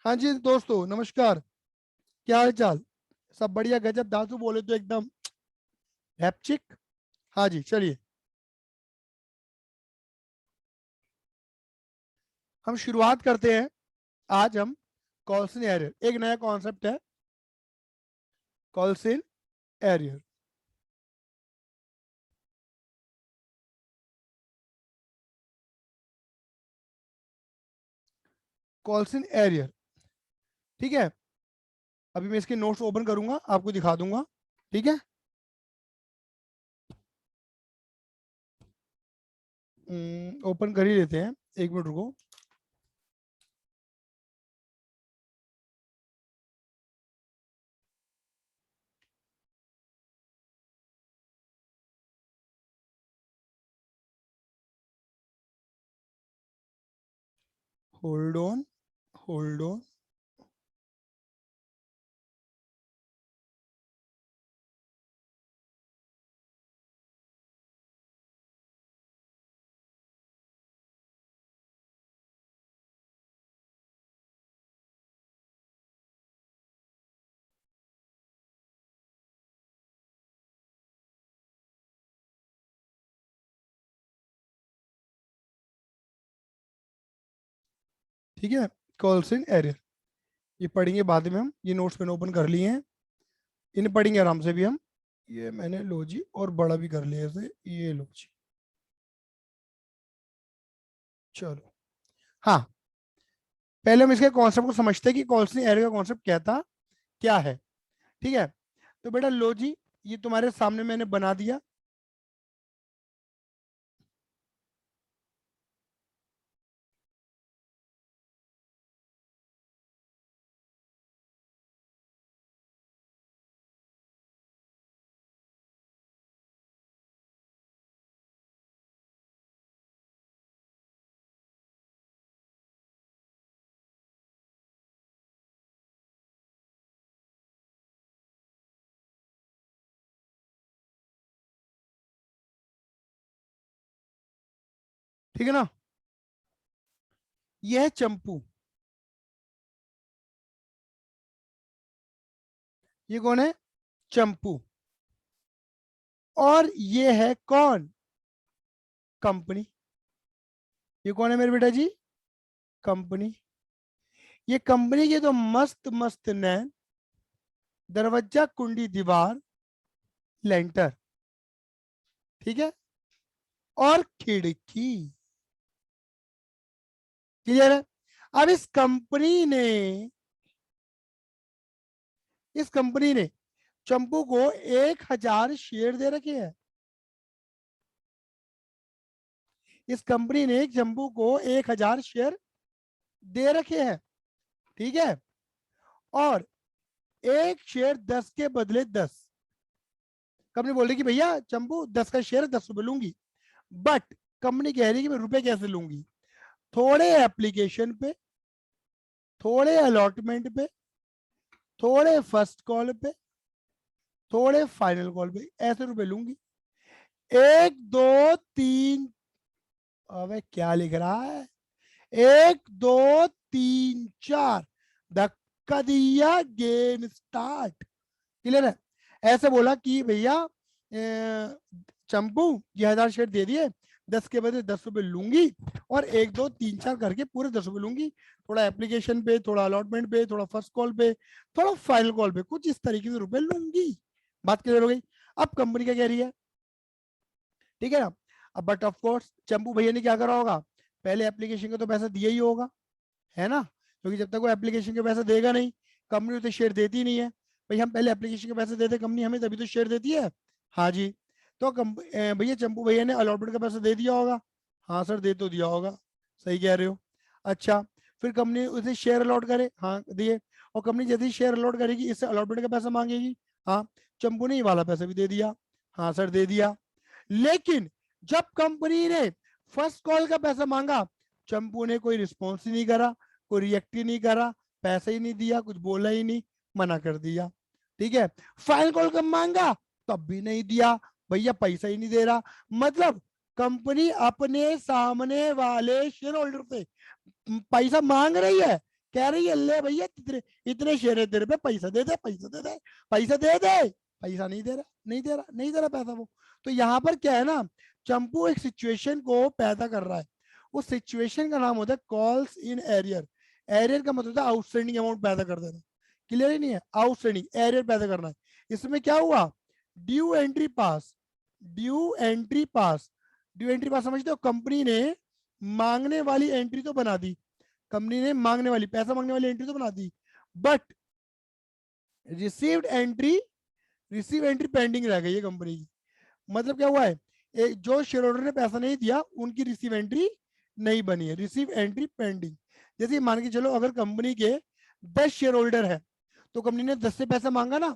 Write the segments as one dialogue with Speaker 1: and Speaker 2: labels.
Speaker 1: हाँ जी दोस्तों, नमस्कार। क्या हाल चाल? सब बढ़िया, गजब। दादू बोले तो एकदम हैप्चिक। हाँ जी, चलिए हम शुरुआत करते हैं। आज हम कॉल्सन एरियर, एक नया कॉन्सेप्ट है, कॉल्सन एरियर। कॉल्सन एरियर, ठीक है। अभी मैं इसके नोट्स ओपन करूंगा, आपको दिखा दूंगा, ठीक है। ओपन कर ही लेते हैं, एक मिनट रुको। Hold on, hold on. ठीक है, कॉल्सन एरियर ये पढ़ेंगे बाद में हम। ये नोट्स मैंने ओपन कर लिए हैं, इन्हें पढ़ेंगे आराम से भी हम। ये मैंने लो जी और बड़ा भी कर लिया ऐसे, ये लो जी। चलो, हाँ, पहले हम इसके कॉन्सेप्ट को समझते हैं कि कॉल्सन एरियर का कॉन्सेप्ट क्या था, क्या है। ठीक है, तो बेटा लो जी, ये तुम्हारे सामने मैंने बना दिया। ठीक है ना, ये है चंपू। ये कौन है? चंपू। और ये है कौन? कंपनी। ये कौन है मेरे बेटा जी? कंपनी। ये कंपनी के तो मस्त मस्त नैन, दरवाजा, कुंडी, दीवार, लेंटर, ठीक है, और खिड़की। क्लियर है? अब इस कंपनी ने चंपू को 1,000 शेयर दे रखे हैं। इस कंपनी ने चंपू को 1,000 शेयर दे रखे हैं, ठीक है। और एक शेयर 10 के बदले 10। कंपनी बोल रही कि भैया चंपू 10 का शेयर 10 रुपए लूंगी। बट कंपनी कह रही है कि मैं रुपए कैसे लूंगी? थोड़े एप्लीकेशन पे, थोड़े अलॉटमेंट पे, थोड़े फर्स्ट कॉल पे, थोड़े फाइनल कॉल पे, ऐसे रुपए लूंगी। एक दो तीन, अबे क्या लिख रहा है? एक दो तीन चार, धक्का दिया, गेम स्टार्ट। क्लियर है? ऐसे बोला कि भैया चंपू ये 1,000 शेयर दे दिए, 10 के बदले 10 रुपए लूंगी, और एक दो तीन चार करके पूरे 10 रुपए लूंगी। थोड़ा एप्लीकेशन पे, थोड़ा अलॉटमेंट पे, थोड़ा फर्स्ट कॉल पे, थोड़ा फाइनल कॉल पे, कुछ इस तरीके से रुपए लूंगी। बात क्लियर हो गई? अब कंपनी क्या कह रही है, ठीक है ना। अब बट ऑफ कोर्स चंपू भैया ने क्या करा होगा, पहले एप्लीकेशन का तो पैसा दिया ही होगा, है ना, क्योंकि जब तक वो एप्लीकेशन के पैसा देगा नहीं, कंपनी तो शेयर देती नहीं है। भाई हम पहले एप्लीकेशन के पैसे देते कंपनी हमें, तभी तो शेयर देती है। हाँ जी। तो भैया चंपू भैया ने अलॉटमेंट का पैसा दे दिया होगा। हाँ सर, दे तो दिया होगा, सही कह रहे हो। अच्छा, फिर कंपनी उसे शेयर अलॉट करे, हाँ दिए। और कंपनी जैसे ही शेयर अलॉट करेगी, इससे अलॉटमेंट का पैसा मांगेगी। हाँ, चंपू ने ये वाला पैसा भी दे दिया। हाँ सर, दे दिया। लेकिन जब कंपनी ने फर्स्ट कॉल का पैसा मांगा, चंपू ने कोई रिस्पॉन्स ही नहीं करा, कोई रिएक्ट ही नहीं करा, पैसा ही नहीं दिया, कुछ बोला ही नहीं, मना कर दिया। ठीक है। फाइनल कॉल का मांगा, तब भी नहीं दिया, भैया पैसा ही नहीं दे रहा। मतलब कंपनी अपने सामने वाले शेयर होल्डर से पैसा मांग रही है, कह रही है ले भैया इतने इतने शेयर है तेरे पे, पैसा दे दे, पैसा दे दे, पैसा दे दे, पैसा नहीं दे रहा, नहीं दे रहा, नहीं दे रहा पैसा वो। तो यहाँ पर क्या है ना, चंपू एक सिचुएशन को पैदा कर रहा है, उस सिचुएशन का नाम होता है कॉल्स इन एरियर। एरियर का मतलब है आउटस्टैंडिंग अमाउंट पैदा कर देना, क्लियर ही नहीं है, आउटस्टैंडिंग एरियर पैदा करना है। इसमें क्या हुआ, ड्यू एंट्री पास, ड्यू एंट्री पास, ड्यू एंट्री पास समझते हो, कंपनी ने मांगने वाली एंट्री तो बना दी, कंपनी ने मांगने वाली, पैसा मांगने वाली एंट्री तो बना दी, but received entry, receive entry pending रह गई है कंपनी की। मतलब क्या हुआ है, जो शेयर होल्डर ने पैसा नहीं दिया उनकी रिसीव एंट्री नहीं बनी है, रिसीव एंट्री पेंडिंग। जैसे मान के चलो अगर कंपनी के 10 शेयर होल्डर है, तो कंपनी ने 10 से पैसा मांगा ना,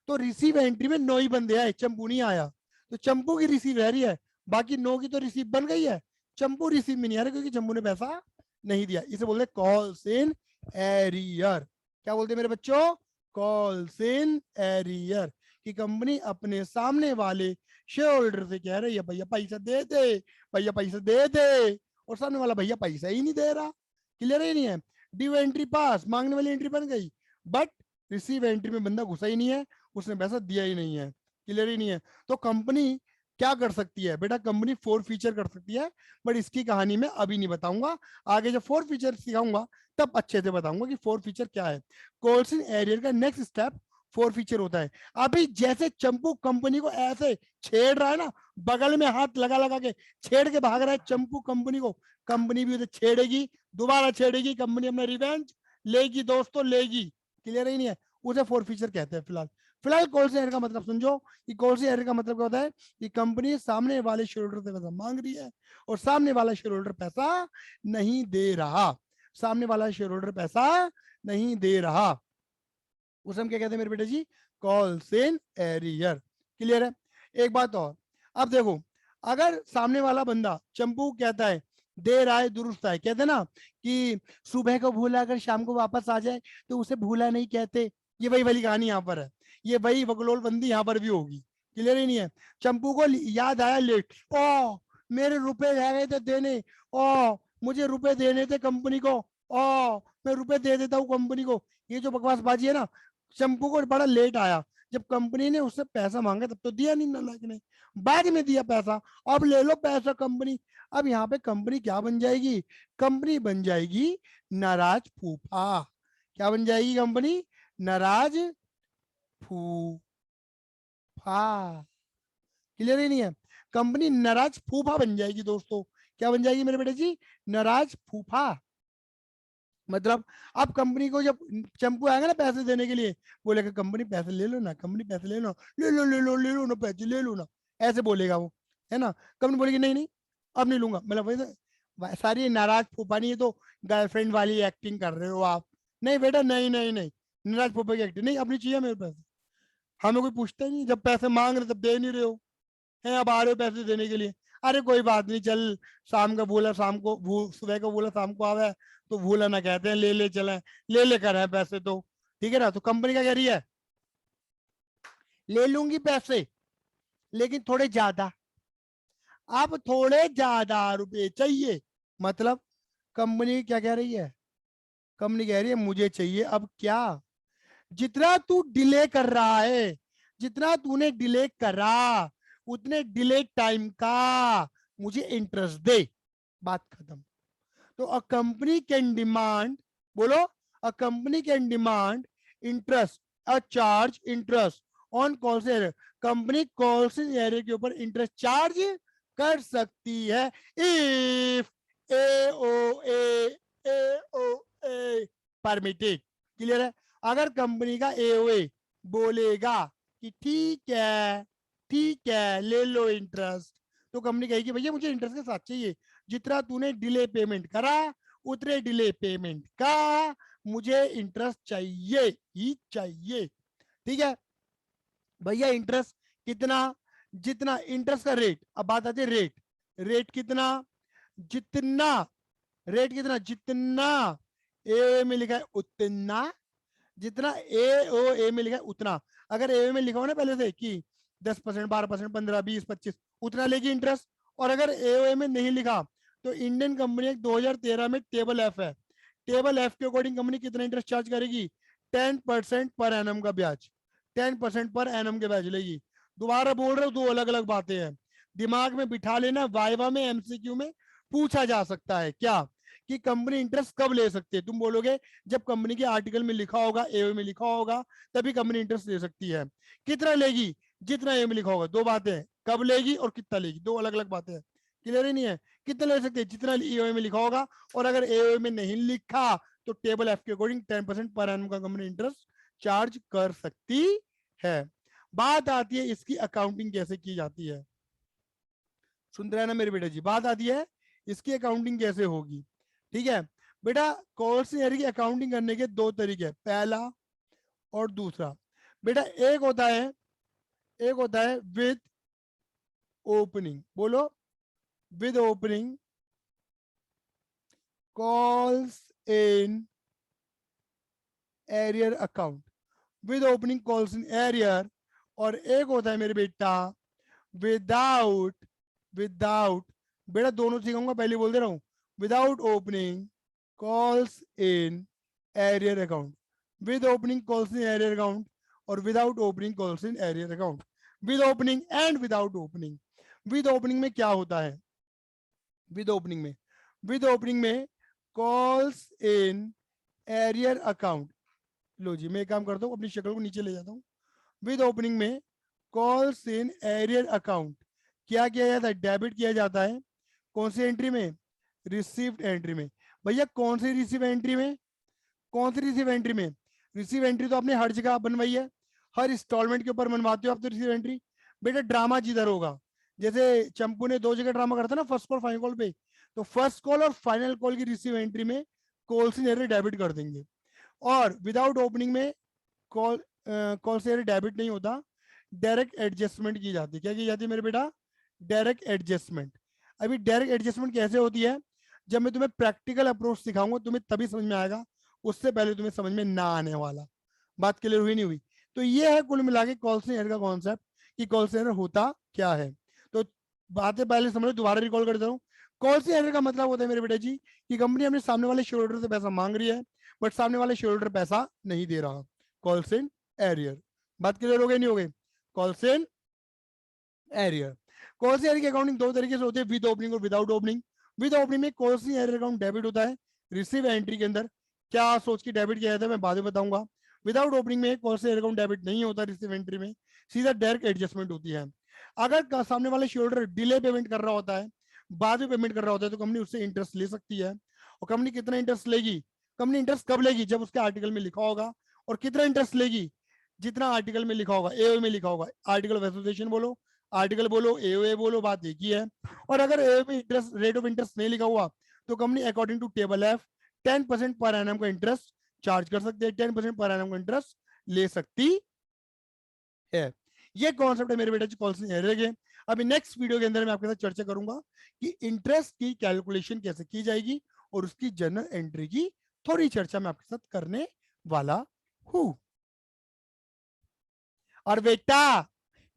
Speaker 1: तो रिसीव एंट्री में 9 ही बंदे आए, चंपू नहीं आया, तो चंपू की रिसीव रह रही है, बाकी 9 की तो रिसीव बन गई है, चंपू रिसीव में नहीं आ रहा क्योंकि चंपू ने पैसा नहीं दिया। इसे बोलते कॉल्स इन एरियर। क्या बोलते हैं मेरे बच्चों, कॉल्स इन एरियर, कि कंपनी अपने सामने वाले शेयर होल्डर से कह रही है भैया पैसा दे दे, भैया पैसा दे दे, और सामने वाला भैया पैसा ही नहीं दे रहा, क्लियर ही नहीं है। ड्यू एंट्री पास, मांगने वाली एंट्री बन गई, बट रिसीव एंट्री में बंदा घुसा ही नहीं है, उसने पैसा दिया ही नहीं है, क्लियर ही नहीं है। तो कंपनी क्या कर सकती है बेटा, कंपनी 4 फीचर कर सकती है, बट इसकी कहानी मैं अभी नहीं बताऊंगा, आगे जब 4 फीचर सिखाऊंगा तब अच्छे से बताऊंगा कि 4 फीचर क्या है। कॉल्स इन एरियर का नेक्स्ट स्टेप 4 फीचर होता है। अभी जैसे चंपू कंपनी को ऐसे छेड़ रहा है ना, बगल में हाथ लगा लगा के छेड़ के भाग रहा है चंपू कंपनी को, कंपनी भी उसे छेड़ेगी, दोबारा छेड़ेगी, कंपनी अपना रिवेंज लेगी दोस्तों, लेगी, क्लियर ही नहीं है। उसे 4 फीचर कहते हैं। फिलहाल फिलहाल कॉल से एरर का मतलब समझो, कि कॉल से एरर का मतलब क्या होता है, कि कंपनी सामने वाले शेयर होल्डर से पैसा मांग रही है और सामने वाला शेयर होल्डर पैसा नहीं दे रहा, सामने वाला शेयर होल्डर पैसा नहीं दे रहा, उसे हम क्या कहते हैं मेरे बेटे जी, कॉल्स इन एरियर, क्लियर है। एक बात और, अब देखो, अगर सामने वाला बंदा चंपू कहता है दे रहा है दुरुस्त है, कहते ना कि सुबह को भूला अगर शाम को वापस आ जाए तो उसे भूला नहीं कहते, ये वही वाली कहानी यहाँ पर है, ये वही बकलोल बंदी यहाँ पर भी होगी, क्लियर ही नहीं है। चंपू को याद आया लेट, ओ मेरे रुपए रह गए थे देने, ओ मुझे रुपए देने थे कंपनी को, ओ मैं रुपए दे देता हूँ कंपनी को, ये जो बकवासबाजी है ना, चंपू को बड़ा लेट आया, जब कंपनी ने उससे पैसा मांगा तब तो दिया नहीं नालायक ने, बाद में दिया पैसा, अब ले लो पैसा कंपनी। अब यहाँ पे कंपनी क्या बन जाएगी, कंपनी बन जाएगी नाराज फूफा, क्या बन जाएगी कंपनी, नाराज फूफा, क्लियर ही नहीं है, कंपनी नाराज फूफा बन जाएगी दोस्तों, क्या बन जाएगी मेरे बेटे जी, नाराज फूफा। मतलब अब कंपनी को जब चंपू आएगा ना पैसे देने के लिए, बोलेगा कंपनी पैसे ले लो ना, कंपनी पैसे ले लो, ले लो ले लो ले लो ना पैसे ले लो ना, ऐसे बोलेगा वो, है ना। कंपनी बोलेगी नहीं नहीं अब नहीं लूंगा, मतलब वही तो सारी नाराज फूफा, नहीं है तो गर्लफ्रेंड वाली एक्टिंग कर रहे हो आप, नहीं बेटा नहीं नहीं नहीं, नाराज फूफा की एक्टिंग नहीं, अपनी चाहिए मेरे पैसे, हमें कोई पूछता ही नहीं, जब पैसे मांग रहे तब दे नहीं रहे हो, है अब आ रहे हो पैसे देने के लिए, अरे कोई बात नहीं चल, शाम का बोला शाम को सुबह को बोला शाम को आवे, तो भूला ना कहते हैं, ले ले चले, ले कर है पैसे तो, ठीक है ना। तो कंपनी क्या कह रही है, ले लूंगी पैसे लेकिन थोड़े ज्यादा, अब थोड़े ज्यादा रुपए चाहिए, मतलब कंपनी क्या कह रही है, कंपनी कह रही है मुझे चाहिए अब क्या, जितना तू डिले कर रहा है, जितना तूने डिले करा उतने डिले टाइम का मुझे इंटरेस्ट दे, बात खत्म। तो अ कंपनी कैन डिमांड, बोलो, a company can demand interest, a charge interest on call से एरियर, कंपनी कॉल से एरियर के ऊपर इंटरेस्ट चार्ज कर सकती है if A O A permitted, clear है। अगर कंपनी का एओए बोलेगा कि ठीक है ले लो इंटरेस्ट, तो कंपनी कहेगी भैया मुझे इंटरेस्ट के साथ चाहिए, जितना तूने डिले पेमेंट करा उतने डिले पेमेंट का मुझे इंटरेस्ट चाहिए ही चाहिए, ठीक है भैया। इंटरेस्ट कितना, जितना इंटरेस्ट का रेट, अब बात आती है रेट, रेट कितना, जितना, रेट कितना, जितना ए में लिखा है उतना, जितना ए ओ ए में लिखा है उतना, अगर ए में लिखा हो ना पहले से कि 10%, 12%, 15, 20, 25 उतना लेगी इंटरेस्ट, और अगर ए ओ ए में नहीं लिखा तो इंडियन कंपनी 2013 में टेबल एफ है, टेबल एफ के अकॉर्डिंग कंपनी कितना इंटरेस्ट चार्ज करेगी? 10% पर एनम का ब्याज, 10% पर एनम के ब्याज लेगी। दोबारा बोल रहे हो, दो अलग अलग बातें हैं, दिमाग में बिठा लेना। वाइवा में एमसीक्यू में पूछा जा सकता है क्या कि कंपनी इंटरेस्ट कब ले सकती है? तुम बोलोगे जब कंपनी के आर्टिकल में लिखा होगा, एओ में लिखा होगा, तभी कंपनी इंटरेस्ट ले सकती है। कितना लेगी? जितना एओ में लिखा होगा। दो बातें हैं, कब लेगी और कितना लेगी, दो अलग अलग बातें हैं। क्लियर ही नहीं है? कितना ले सकते हैं? जितना एओ में लिखा होगा, और अगर एओ में नहीं लिखा तो टेबल एफ के अकॉर्डिंग 10% पर एनम का कंपनी इंटरेस्ट चार्ज कर सकती है। बात आती है इसकी अकाउंटिंग कैसे की जाती है। सुन रहे हैं ना मेरे बेटा जी? बात आती है इसकी अकाउंटिंग कैसे होगी। ठीक है बेटा, कॉस्ट ईयर की अकाउंटिंग करने के दो तरीके हैं, पहला और दूसरा। बेटा एक होता है विद ओपनिंग, बोलो with opening calls in arrear account, with opening calls in arrear. और एक होता है मेरे बेटा विदाउट, विदाउट, बेटा दोनों सिखाऊंगा, पहले बोल दे रहा हूं, without opening calls in arrear account, with opening calls in arrear account और without opening calls in arrear account. With opening and without opening. With opening में क्या होता है? विद ओपनिंग में कॉल्स इन एरियर अकाउंट। लो जी, मैं एक काम करता हूँ, अपनी शक्ल को नीचे ले जाता हूँ। विद ओपनिंग में कॉल्स इन एरियर अकाउंट क्या किया जाता है? डेबिट किया जाता है। कौन सी एंट्री में? रिसीव्ड एंट्री में। भैया कौन सी रिसीव एंट्री में? कौन सी रिसीव एंट्री में? रिसीव एंट्री तो आपने हर जगह बनवाई है, हर इंस्टॉलमेंट के ऊपर बनवाते हो आप तो रिसीव एंट्री। बेटा ड्रामा जिधर होगा, जैसे चंपू ने दो जगह ड्रामा करता ना, फर्स्ट कॉल फाइनल कॉल पे, तो फर्स्ट कॉल और फाइनल कॉल की रिसीव एंट्री में कॉल से एरियर डेबिट कर देंगे। और विदाउट ओपनिंग में कॉल से एरियर डेबिट नहीं होता, डायरेक्ट एडजस्टमेंट की जाती है। क्या की जाती है मेरे बेटा? Direct adjustment. अभी डायरेक्ट एडजस्टमेंट कैसे होती है? जब मैं तुम्हें प्रैक्टिकल अप्रोच सिखाऊंगा तुम्हें तभी समझ में आएगा, उससे पहले तुम्हें समझ में ना आने वाला। बात क्लियर हुई नहीं हुई? तो ये है कुल मिला के कॉल सेंटर का कॉन्सेप्ट कि कॉल सेंटर होता क्या है। तो बातें पहले समझो, दोबारा रिकॉल कर देता हूँ। कॉल सेंटर का मतलब होता है मेरे बेटे जी कि कंपनी अपने सामने वाले शेयर होल्डर से पैसा मांग रही है, बट सामने वाले शेयर होल्डर पैसा नहीं दे रहा। Call Sen arrear. बात क्लियर हो गई नहीं हो गई? Call Sen arrear. Call Sen arrear की अकाउंटिंग दो तरीके से होती है, विद ओपनिंग और विदाउट ओपनिंग। विद ओपनिंग में call Sen arrear account debit होता है रिसीव एंट्री के अंदर। क्या सोच के डेबिट किया जाता है मैं बाद में बताऊंगा। विदाउट ओपनिंग में call Sen arrear account debit नहीं होता रिसीव एंट्री में, सीधा डायरेक्ट एडजस्टमेंट होती है। अगर सामने वाले शेयर होल्डर डिले पेमेंट कर रहा होता है, बाद में पेमेंट कर रहा होता है, तो कंपनी उससे इंटरेस्ट ले सकती है। और कंपनी कितना इंटरेस्ट लेगी? कंपनी इंटरेस्ट कब लेगी? जब उसके आर्टिकल में लिखा होगा। और कितना इंटरेस्ट लेगी? जितना आर्टिकल में लिखा होगा, एओ में लिखा होगा। आर्टिकल ऑफ एसोसिएशन बोलो, आर्टिकल बोलो, एओए बोलो, बात एक ही है। और अगर एओ में इंटरेस्ट रेट ऑफ इंटरेस्ट नहीं लिखा हुआ तो company according to table F 10% पर एनम का इंटरेस्ट चार्ज कर सकते हैं, 10% पर एनम का इंटरेस्ट ले सकती है। ये कॉन्सेप्ट है मेरे बेटे कॉल एरियर के। अभी नेक्स्ट वीडियो के अंदर मैं आपके साथ चर्चा करूंगा कि इंटरेस्ट की कैलकुलेशन कैसे की जाएगी और उसकी जर्नल एंट्री की थोड़ी चर्चा मैं आपके साथ करने वाला हूं। और बेटा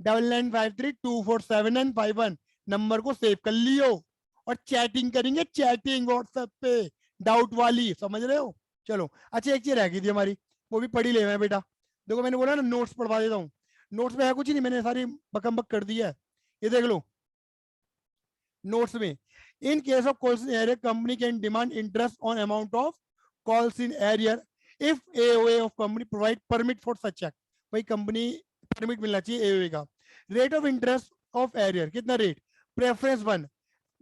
Speaker 1: 9953247951 नंबर को सेव कर लियो और चैटिंग करेंगे, चैटिंग व्हाट्सएप पे डाउट वाली, समझ रहे हो? चलो अच्छा, एक चीज रह गई थी हमारी, वो भी पढ़ी ले मैं बेटा। देखो मैंने बोला ना नोट्स पढ़वा देता हूँ, नोट्स में है कुछ नहीं, मैंने सारी बकम बक कर दी है, ये देख लो नोट्स में। In case of calls in arrear company can demand interest on amount of calls in arrear if AOA of company provide permit for such check. भाई कंपनी परमिट मिलना चाहिए एओए का। Rate of interest of arrear, कितना rate? Preference 1,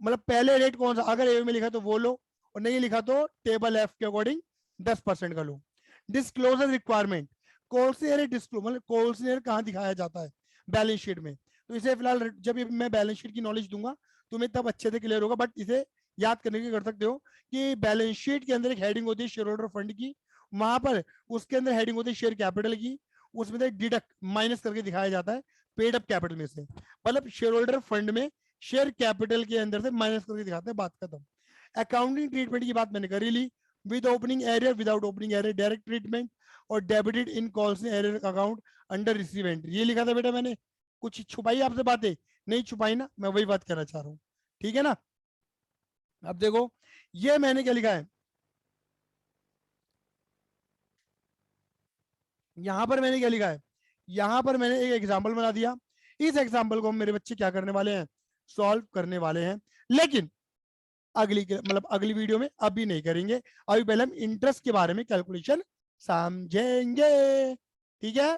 Speaker 1: मतलब पहले rate कौन सा? अगर एओए में लिखा तो वो लो, और नहीं लिखा तो टेबल एफ के अकॉर्डिंग 10% का लो। डिस्क्लोजर रिक्वायरमेंट, कॉल्स डिस्क्लोज मतलब कॉल्स कहाँ दिखाया जाता है? बैलेंस शीट में। तो इसे फिलहाल जब मैं बैलेंस शीट की नॉलेज दूंगा तुम्हें तब अच्छे से क्लियर होगा, बट इसे याद करने की कर सकते हो कि बैलेंस शीट के अंदर एक हेडिंग होती है शेयर होल्डर फंड की, वहां पर उसके अंदर हेडिंग होती है शेयर कैपिटल की, उसमें से डिडक्ट माइनस करके दिखाया जाता है पेड अप कैपिटल में से, मतलब शेयर होल्डर फंड में शेयर कैपिटल के अंदर से माइनस करके दिखाते हैं। बात खत्म। अकाउंटिंग ट्रीटमेंट की बात मैंने करी ली, with opening arrear, without opening arrear, direct treatment, और debited in calls arrear account under receive entry. ये लिखा था बेटा मैंने, कुछ छुपाई आपसे बातें? नहीं छुपाई ना, मैं वही बात कहना चाह रहा हूँ। ठीक है ना? अब देखो ये मैंने क्या लिखा है, यहां पर मैंने क्या लिखा है, यहां पर मैंने एक एग्जाम्पल बना दिया, इस एग्जाम्पल को मेरे बच्चे क्या करने वाले हैं, सॉल्व करने वाले हैं। लेकिन मतलब अगली वीडियो में अभी नहीं करेंगे, अभी पहले हम इंटरेस्ट के बारे में कैलकुलेशन समझेंगे। ठीक है।